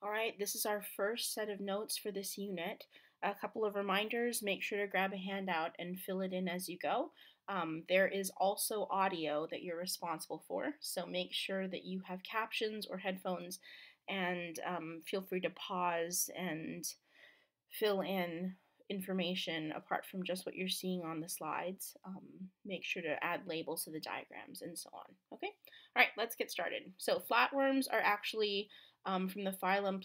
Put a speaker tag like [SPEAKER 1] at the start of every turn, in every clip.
[SPEAKER 1] All right, this is our first set of notes for this unit. A couple of reminders, make sure to grab a handout and fill it in as you go. There is also audio that you're responsible for, so make sure that you have captions or headphones and feel free to pause and fill in information apart from just what you're seeing on the slides. Make sure to add labels to the diagrams and so on. Okay, all right, let's get started. So flatworms are actually from the phylum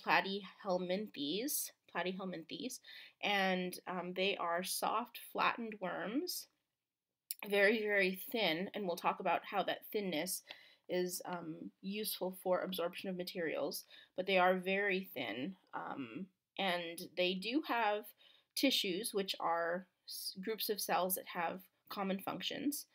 [SPEAKER 1] Platyhelminthes, and they are soft, flattened worms, very, very thin, and we'll talk about how that thinness is useful for absorption of materials, but they are very thin, and they do have tissues, which are groups of cells that have common functions,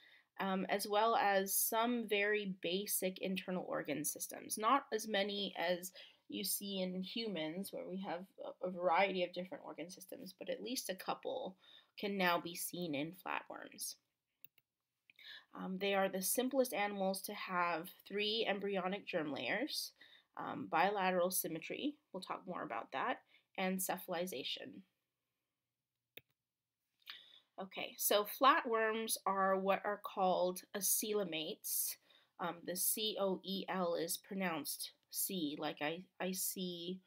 [SPEAKER 1] as well as some very basic internal organ systems. Not as many as you see in humans, where we have a variety of different organ systems, but at least a couple can now be seen in flatworms. They are the simplest animals to have 3 embryonic germ layers, bilateral symmetry, we'll talk more about that, and cephalization. Okay, so flatworms are what are called coelomates. The C-O-E-L is pronounced C, like I see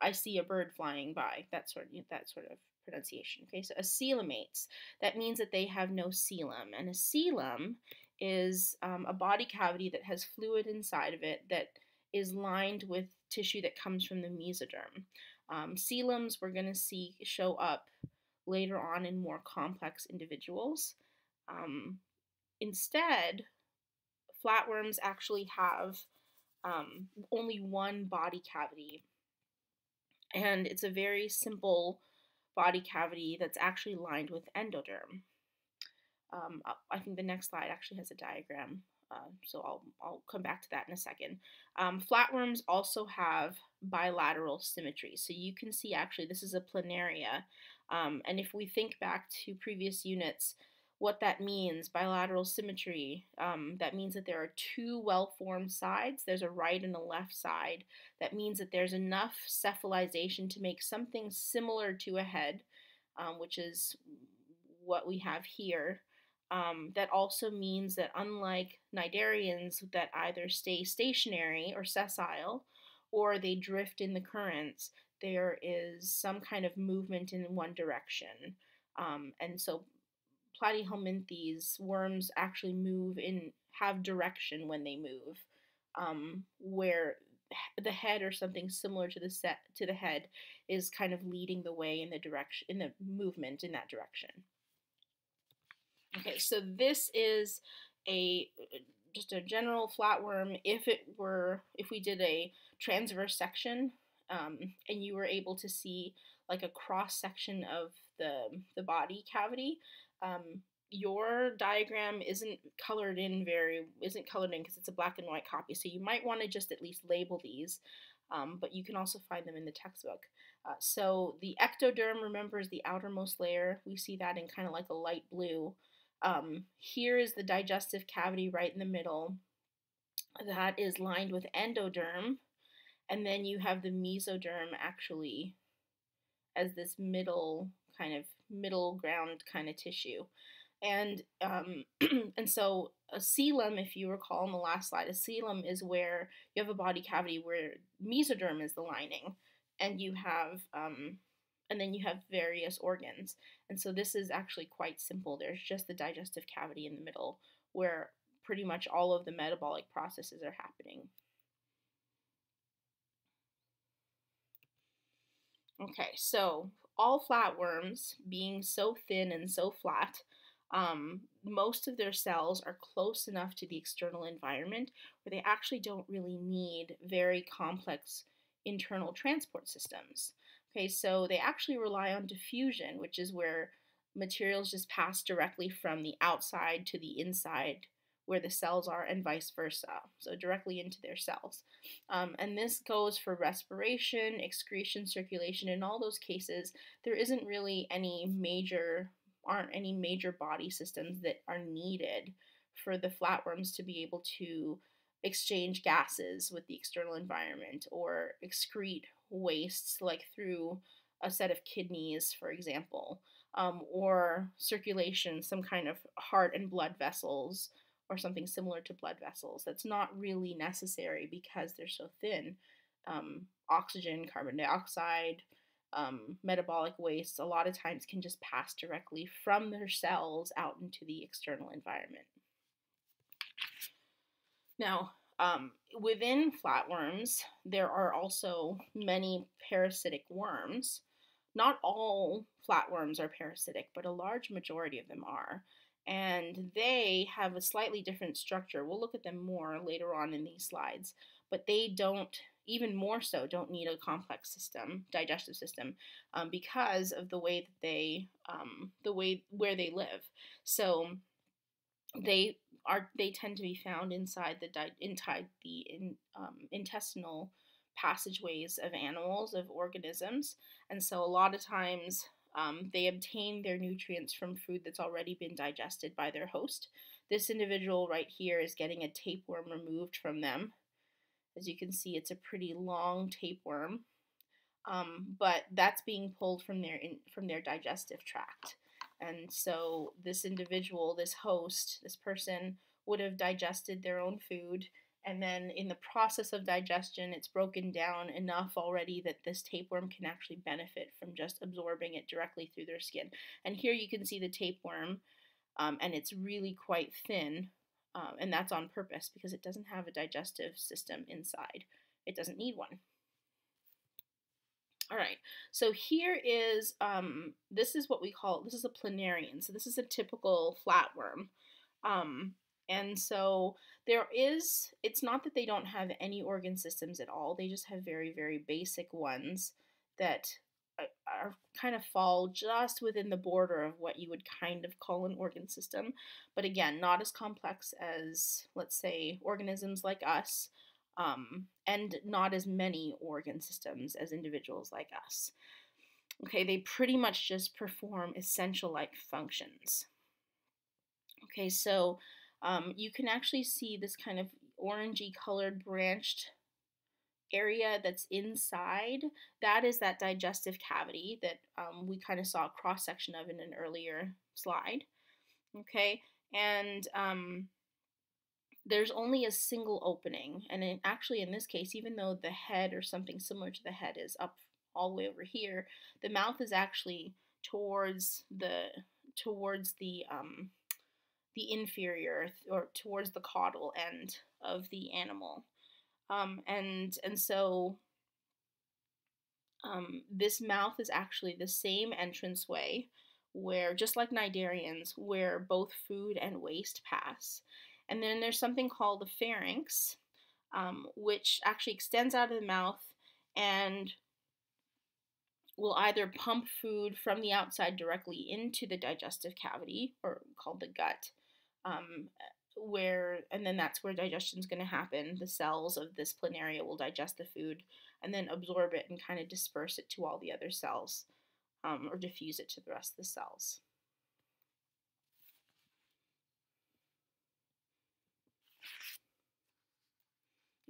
[SPEAKER 1] a bird flying by. That sort of pronunciation. Okay, so coelomates. That means that they have no coelom, and a coelom is a body cavity that has fluid inside of it that is lined with tissue that comes from the mesoderm. Coeloms we're going to see show up later on in more complex individuals. Um, Instead, flatworms actually have only one body cavity, and it's a very simple body cavity that's actually lined with endoderm. I think the next slide actually has a diagram, so I'll come back to that in a second. Flatworms also have bilateral symmetry, so you can see actually this is a planaria, and if we think back to previous units, what that means, bilateral symmetry, that means that there are 2 well-formed sides. There's a right and a left side. That means that there's enough cephalization to make something similar to a head, which is what we have here. That also means that unlike cnidarians that either stay stationary or sessile, or they drift in the currents, there is some kind of movement in one direction. And so platyhelminthes worms actually have direction when they move, where the head or something similar to the head is kind of leading the way in the movement in that direction. Okay, so this is just a general flatworm. If we did a transverse section, and you were able to see like a cross section of the body cavity, your diagram isn't colored in because it's a black and white copy. So you might want to just at least label these, but you can also find them in the textbook. So the ectoderm, remember, is the outermost layer. We see that in kind of like a light blue. Here is the digestive cavity right in the middle. That is lined with endoderm, and then you have the mesoderm actually as this middle ground kind of tissue. And and so a coelom, if you recall in the last slide, a coelom is where you have a body cavity where mesoderm is the lining, and then you have various organs. And so this is actually quite simple. There's just the digestive cavity in the middle where pretty much all of the metabolic processes are happening. Okay, so all flatworms, being so thin and so flat, most of their cells are close enough to the external environment where they actually don't really need very complex internal transport systems. Okay, so they actually rely on diffusion, which is where materials just pass directly from the outside to the inside where the cells are and vice versa, so directly into their cells. And this goes for respiration, excretion, circulation. In all those cases, there isn't really aren't any major body systems that are needed for the flatworms to be able to exchange gases with the external environment or excrete wastes, like through a set of kidneys, for example, or circulation, some kind of heart and blood vessels, or something similar to blood vessels. That's not really necessary because they're so thin. Oxygen, carbon dioxide, metabolic wastes, a lot of times can just pass directly from their cells out into the external environment. Now, within flatworms, there are also many parasitic worms. Not all flatworms are parasitic, but a large majority of them are. And they have a slightly different structure. We'll look at them more later on in these slides, but they don't, even more so, don't need a complex system, digestive system, because of the way that where they live. So they tend to be found inside the intestinal passageways of animals, of organisms, and so a lot of times they obtain their nutrients from food that's already been digested by their host. This individual right here is getting a tapeworm removed from them. As you can see, it's a pretty long tapeworm, but that's being pulled from their digestive tract. And so this individual, this host, this person would have digested their own food, and then in the process of digestion, it's broken down enough already that this tapeworm can actually benefit from just absorbing it directly through their skin. And here you can see the tapeworm, and it's really quite thin, and that's on purpose because it doesn't have a digestive system inside. It doesn't need one. All right, so here is, this is what we call, this is a planarian. So this is a typical flatworm. And so it's not that they don't have any organ systems at all. They just have very, very basic ones that are kind of fall just within the border of what you would kind of call an organ system. But again, not as complex as, let's say, organisms like us. And not as many organ systems as individuals like us. Okay, they pretty much just perform essential-like functions. Okay, so you can actually see this kind of orangey colored branched area that's inside. That is that digestive cavity that we kind of saw a cross-section of in an earlier slide. Okay, and there's only a single opening, and actually in this case, even though the head or something similar to the head is up all the way over here, the mouth is actually towards the inferior, or towards the caudal end of the animal, and so this mouth is actually the same entranceway where, just like cnidarians, where both food and waste pass. And then there's something called the pharynx, which actually extends out of the mouth and will either pump food from the outside directly into the digestive cavity, or called the gut, and then that's where digestion is going to happen. The cells of this planaria will digest the food and then absorb it and kind of disperse it to all the other cells, or diffuse it to the rest of the cells.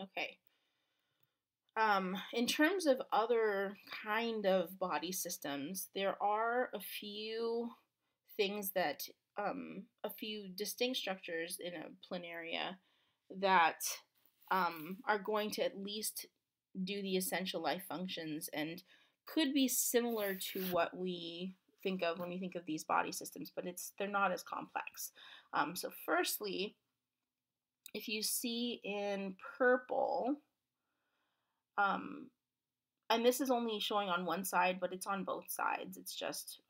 [SPEAKER 1] Okay. In terms of other kind of body systems, there are a few things that, a few distinct structures in a planaria that are going to at least do the essential life functions and could be similar to what we think of when we think of these body systems, but they're not as complex. So firstly, if you see in purple, and this is only showing on one side, but it's on both sides. It's just,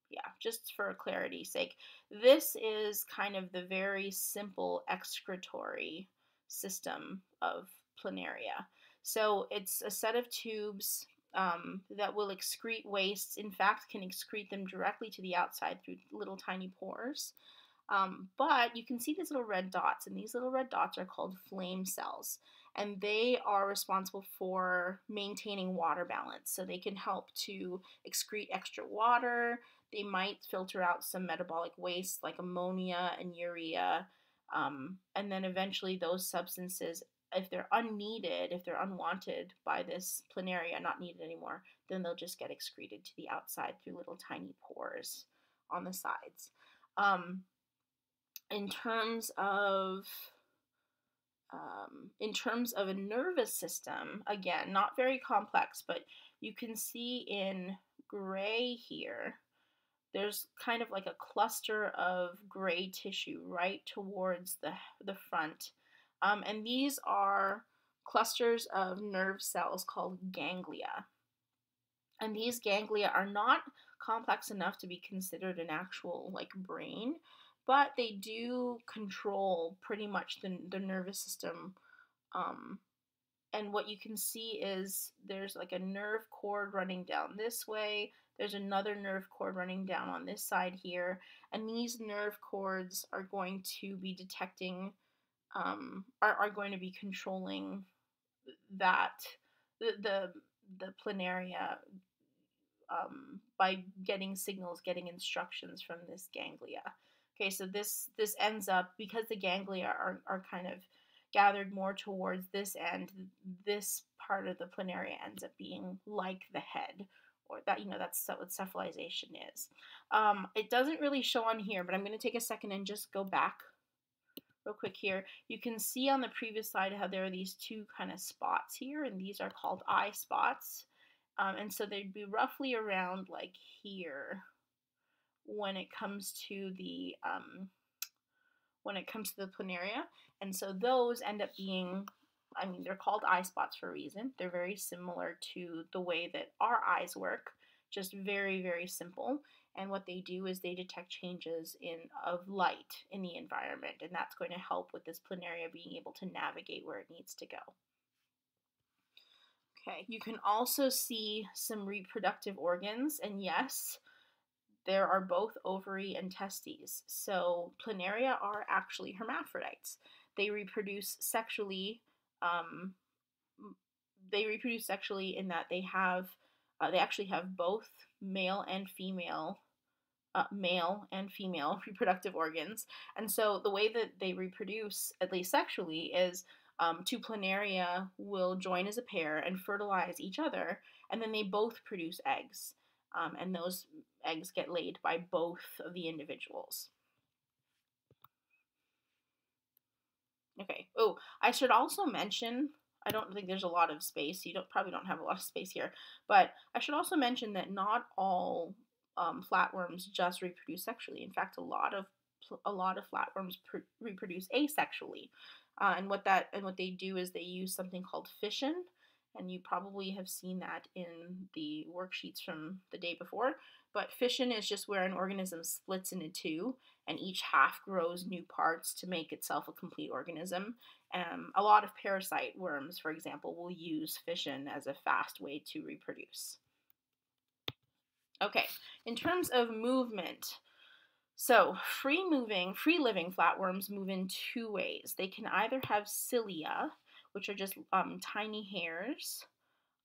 [SPEAKER 1] yeah, just for clarity's sake. This is kind of the very simple excretory system of planaria. So it's a set of tubes that will excrete wastes. In fact, can excrete them directly to the outside through little tiny pores. But you can see these little red dots, and these little red dots are called flame cells, and they are responsible for maintaining water balance. So they can help to excrete extra water. They might filter out some metabolic waste like ammonia and urea, and then eventually those substances unneeded, if they're unwanted by this planaria, not needed anymore, then they'll just get excreted to the outside through little tiny pores on the sides. Um, in terms of in terms of a nervous system, again, not very complex, but you can see in gray here, there's kind of like a cluster of gray tissue right towards the front. And these are clusters of nerve cells called ganglia. And these ganglia are not complex enough to be considered an actual like brain, but they do control pretty much the nervous system. Um, and what you can see is there's like a nerve cord running down this way. There's another nerve cord running down on this side here. And these nerve cords are going to be detecting, are going to be controlling that, the planaria, by getting signals, getting instructions from this ganglia. Okay, so this ends up, because the ganglia are kind of gathered more towards this end, this part of the planaria ends up being like the head, or that, that's what cephalization is. It doesn't really show on here, but I'm going to take a second and just go back real quick here. You can see on the previous slide how there are these two kind of spots here, and these are called eye spots. And so they'd be roughly around like here when it comes to the planaria. And so those end up being, I mean, they're called eye spots for a reason. They're very similar to the way that our eyes work, just very, very simple. And what they do is they detect changes of light in the environment, and that's going to help with this planaria being able to navigate where it needs to go. Okay, you can also see some reproductive organs, and yes, there are both ovary and testes. So planaria are actually hermaphrodites. They reproduce sexually. Um, in that they actually have both male and female reproductive organs. And so the way that they reproduce, at least sexually, is two planaria will join as a pair and fertilize each other, and then they both produce eggs. And those eggs get laid by both of the individuals. Okay. Oh, I should also mention, I don't think there's a lot of space. You probably don't have a lot of space here, but I should also mention that not all flatworms just reproduce sexually. In fact, a lot of flatworms reproduce asexually, and what they do is they use something called fission, and you probably have seen that in the worksheets from the day before. But fission is just where an organism splits into two, and each half grows new parts to make itself a complete organism. A lot of parasite worms, for example, will use fission as a fast way to reproduce. Okay, in terms of movement, so free-living flatworms move in two ways. They can either have cilia, which are just tiny hairs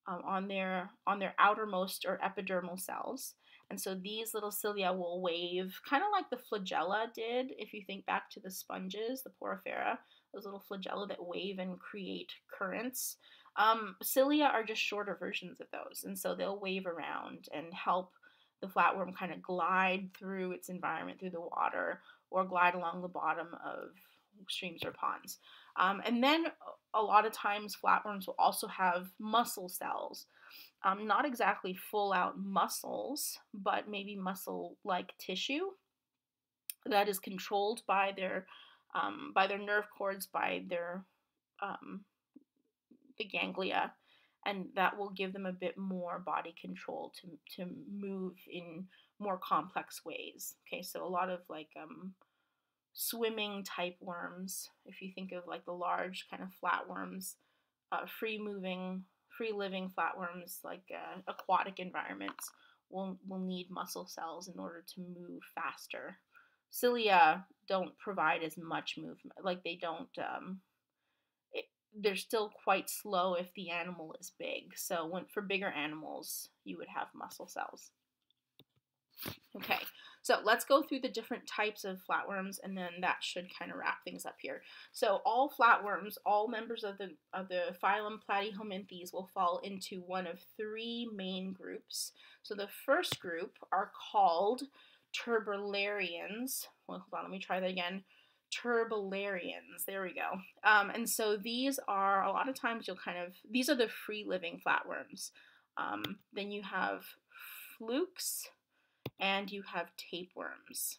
[SPEAKER 1] on their outermost or epidermal cells. And so these little cilia will wave, kind of like the flagella did, if you think back to the sponges, the porifera, those little flagella that wave and create currents. Cilia are just shorter versions of those, and so they'll wave around and help the flatworm kind of glide through its environment, through the water, or glide along the bottom of streams or ponds. And then a lot of times flatworms will also have muscle cells. Not exactly full out muscles, but maybe muscle-like tissue that is controlled by their nerve cords, by the ganglia, and that will give them a bit more body control to move in more complex ways. Okay, so a lot of like swimming type worms, if you think of like the large kind of flatworms, free living flatworms, like aquatic environments, will need muscle cells in order to move faster. Cilia don't provide as much movement, like they don't. They're still quite slow if the animal is big. So for bigger animals, you would have muscle cells. Okay, So let's go through the different types of flatworms, and then that should kind of wrap things up here. So all flatworms, all members of the phylum Platyhelminthes will fall into one of three main groups. So the first group are called turbellarians. Well, hold on, let me try that again. Turbellarians. There we go. And so these are, a lot of times you'll these are the free living flatworms. Then you have flukes and you have tapeworms.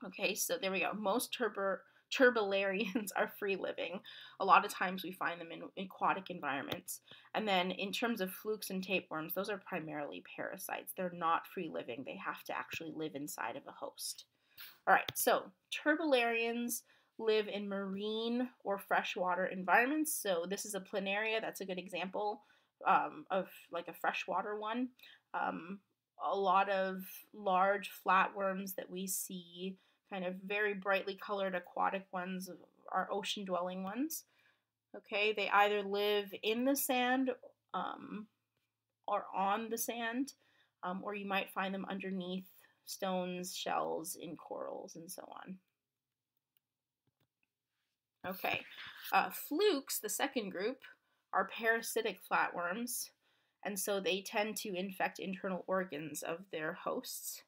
[SPEAKER 1] Okay, so there we go. Most turbellarians are free living. A lot of times we find them in aquatic environments. And then in terms of flukes and tapeworms, those are primarily parasites. They're not free living. They have to actually live inside of a host. All right, so turbellarians live in marine or freshwater environments. So this is a planaria. That's a good example of like a freshwater one. A lot of large flatworms that we see, kind of very brightly colored aquatic ones, are ocean-dwelling ones. Okay, they either live in the sand or on the sand, or you might find them underneath stones, shells, in corals, and so on. Okay, flukes, the second group, are parasitic flatworms, and so they tend to infect internal organs of their hosts.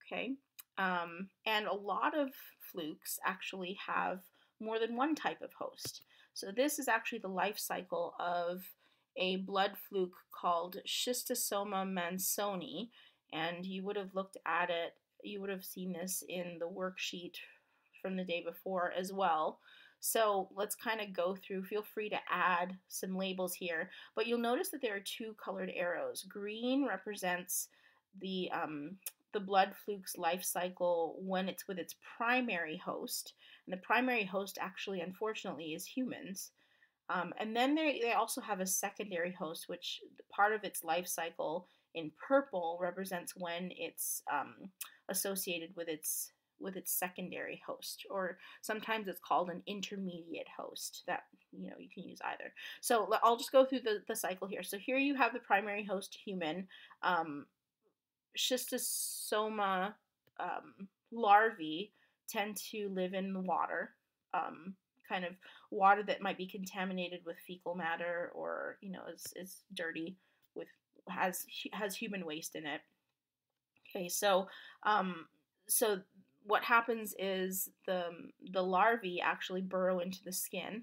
[SPEAKER 1] Okay, and a lot of flukes actually have more than one type of host. So this is actually the life cycle of a blood fluke called Schistosoma mansoni, and you would have looked at it, you would have seen this in the worksheet from the day before as well. So let's kind of go through, feel free to add some labels here, but you'll notice that there are two colored arrows. Green represents the blood fluke's life cycle when it's with its primary host, and the primary host actually, unfortunately, is humans. And then they also have a secondary host, which part of its life cycle in purple represents when it's associated with its secondary host, or sometimes it's called an intermediate host. That, you can use either. So I'll just go through the cycle here. So here you have the primary host, human. Schistosoma larvae tend to live in the water, kind of water that might be contaminated with fecal matter, or is dirty with has human waste in it. Okay, so so what happens is the larvae actually burrow into the skin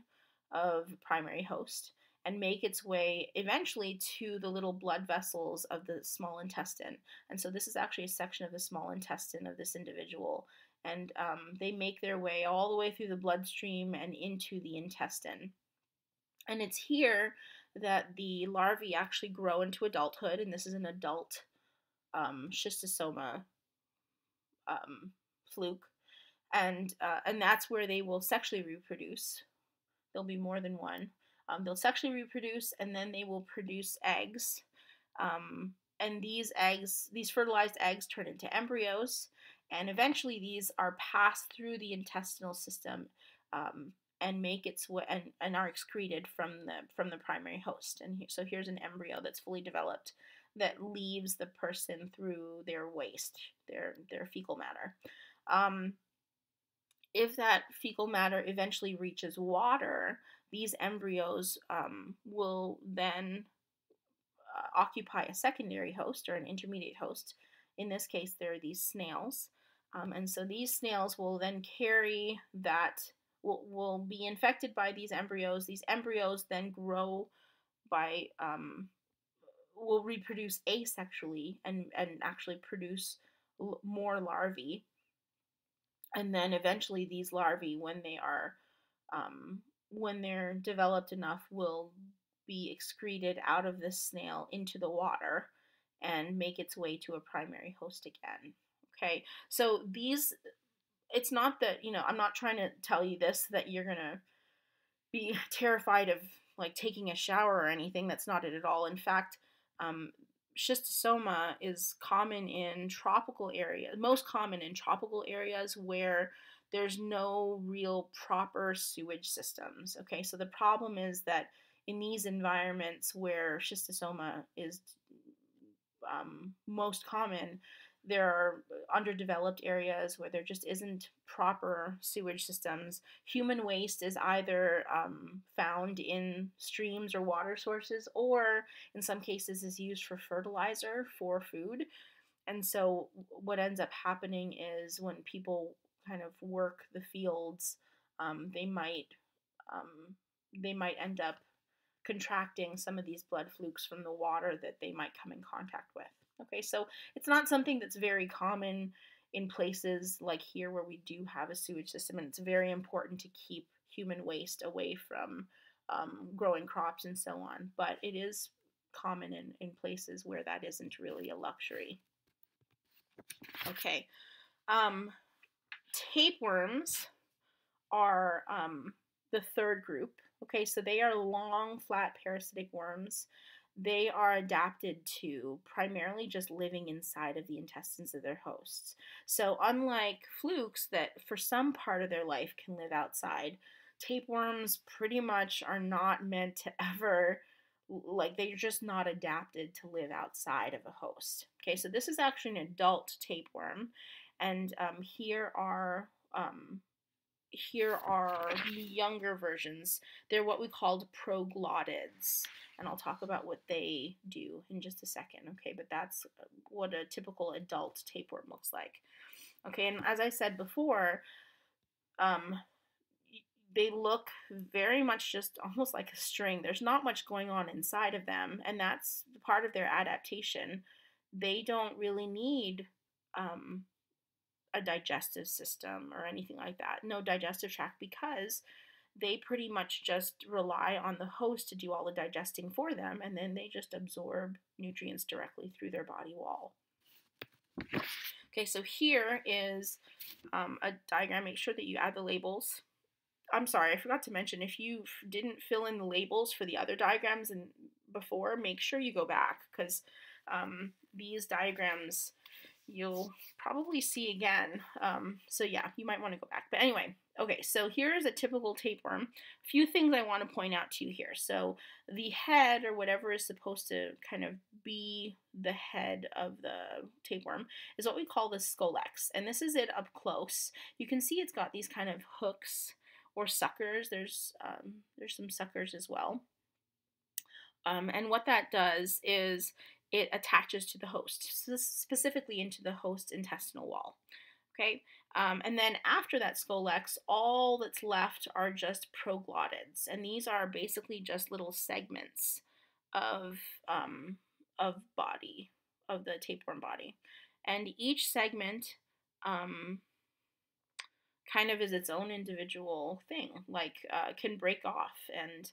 [SPEAKER 1] of the primary host and make its way eventually to the little blood vessels of the small intestine. And so this is actually a section of the small intestine of this individual. And they make their way all the way through the bloodstream and into the intestine. And it's here that the larvae actually grow into adulthood, and this is an adult schistosoma fluke. And that's where they will sexually reproduce. There'll be more than one. They'll sexually reproduce, and then they will produce eggs. And these fertilized eggs turn into embryos, and eventually these are passed through the intestinal system and make its way and are excreted from the primary host. And so here's an embryo that's fully developed that leaves the person through their waste, their fecal matter. If that fecal matter eventually reaches water, these embryos will then occupy a secondary host or an intermediate host. In this case, there are these snails. And so these snails will then carry that, will be infected by these embryos. These embryos then grow by, will reproduce asexually and actually produce more larvae. And then eventually these larvae, when they're developed enough, will be excreted out of this snail into the water and make its way to a primary host again. Okay, so it's not that, I'm not trying to tell you this that you're gonna be terrified of like taking a shower or anything. That's not it at all. In fact, schistosoma is common in tropical areas, most common in tropical areas where there's no real proper sewage systems. Okay, so the problem is that in these environments where schistosoma is most common, there are underdeveloped areas where there just isn't proper sewage systems. Human waste is either found in streams or water sources, or in some cases is used for fertilizer for food. And so what ends up happening is when people kind of work the fields, um, they might um, they might end up contracting some of these blood flukes from the water that they might come in contact with. Okay, so it's not something that's very common in places like here where we do have a sewage system, and it's very important to keep human waste away from growing crops and so on. But it is common in places where that isn't really a luxury. Okay, um, tapeworms are the third group. Okay, so they are long, flat parasitic worms. They are adapted to primarily just living inside of the intestines of their hosts. So, unlike flukes that for some part of their life can live outside, tapeworms pretty much are not meant to ever, like, they're just not adapted to live outside of a host. Okay, so this is actually an adult tapeworm, and here are the younger versions. They're what we called proglottids, and I'll talk about what they do in just a second. Okay, but that's what a typical adult tapeworm looks like. Okay, and as I said before, um, they look very much just almost like a string. There's not much going on inside of them, and that's part of their adaptation. They don't really need um, a digestive system or anything like that. No digestive tract, because they pretty much just rely on the host to do all the digesting for them, and then they just absorb nutrients directly through their body wall. Okay, so here is a diagram. Make sure that you add the labels. I'm sorry, I forgot to mention, if you didn't fill in the labels for the other diagrams and before, make sure you go back, because these diagrams you'll probably see again. So yeah, you might want to go back. But anyway, okay, so here's a typical tapeworm. A few things I want to point out to you here. So the head, or whatever is supposed to kind of be the head of the tapeworm, is what we call the scolex. And this is it up close. You can see it's got these kind of hooks or suckers. There's some suckers as well. And what that does is it attaches to the host, specifically into the host intestinal wall. Okay, and then after that scolex, all that's left are just proglottids, and these are basically just little segments of body, of the tapeworm body, and each segment kind of is its own individual thing, like can break off and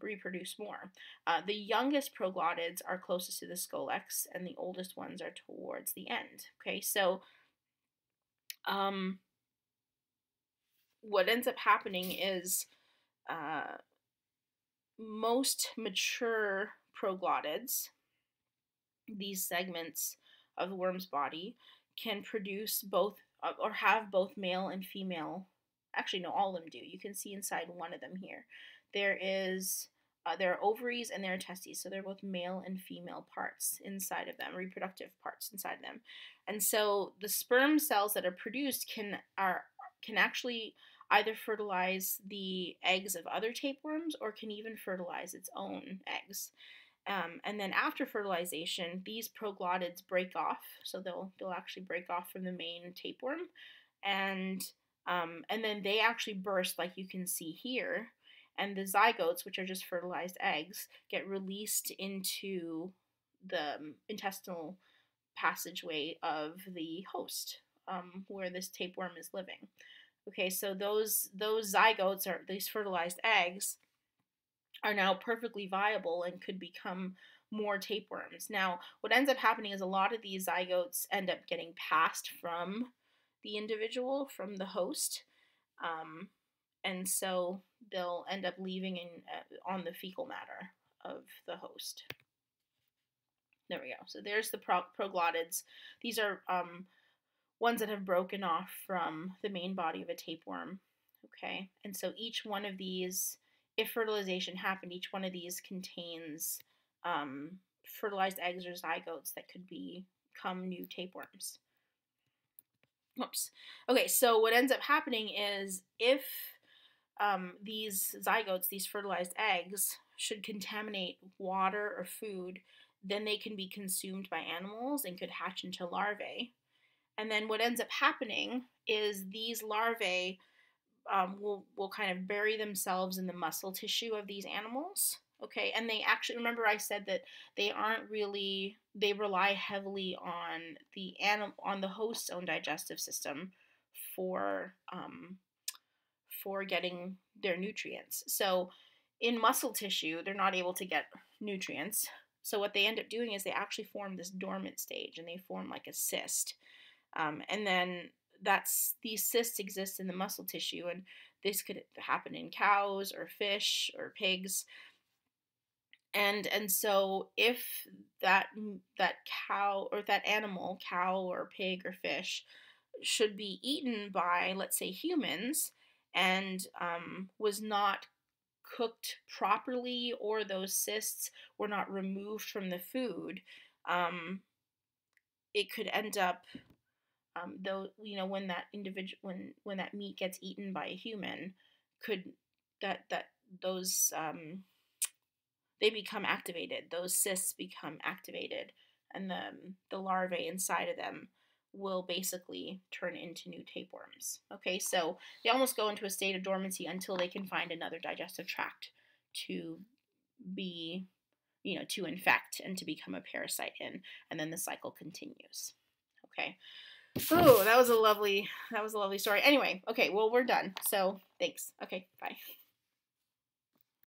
[SPEAKER 1] reproduce more. The youngest proglottids are closest to the scolex, and the oldest ones are towards the end. Okay, so what ends up happening is most mature proglottids, these segments of the worm's body, can produce both or have both male and female. Actually, no, all of them do. You can see inside one of them here. There are ovaries and there are testes, so they're both male and female parts inside of them, reproductive parts inside them. And so the sperm cells that are produced can actually either fertilize the eggs of other tapeworms or can even fertilize its own eggs. And then after fertilization, these proglottids break off, so they'll actually break off from the main tapeworm, and then they actually burst, like you can see here, and the zygotes, which are just fertilized eggs, get released into the intestinal passageway of the host, where this tapeworm is living. Okay, so those zygotes, or these fertilized eggs, are now perfectly viable and could become more tapeworms. Now, what ends up happening is a lot of these zygotes end up getting passed from the individual, from the host, and so they'll end up leaving on the fecal matter of the host. There we go. So there's the proglottids. These are ones that have broken off from the main body of a tapeworm. Okay, and so each one of these, if fertilization happened, each one of these contains fertilized eggs or zygotes that could be become new tapeworms. Oops. Okay, so what ends up happening is if these zygotes, these fertilized eggs, should contaminate water or food, then they can be consumed by animals and could hatch into larvae. And then what ends up happening is these larvae will kind of bury themselves in the muscle tissue of these animals. Okay, and they actually, remember I said that they aren't really, they rely heavily on the host's own digestive system for getting their nutrients. So in muscle tissue, they're not able to get nutrients. So what they end up doing is they actually form this dormant stage, and they form like a cyst. And then these cysts exist in the muscle tissue, and this could happen in cows or fish or pigs. And so if that cow or that animal, cow or pig or fish, should be eaten by, let's say, humans, and was not cooked properly, or those cysts were not removed from the food, it could end up, though, when that individual, when that meat gets eaten by a human, could that those they become activated. Those cysts become activated, and the larvae inside of them will basically turn into new tapeworms. Okay, so they almost go into a state of dormancy until they can find another digestive tract to be, to infect and to become a parasite in, and then the cycle continues. Okay. Oh, that was a lovely story. Anyway, okay, well, we're done. So thanks. Okay, bye.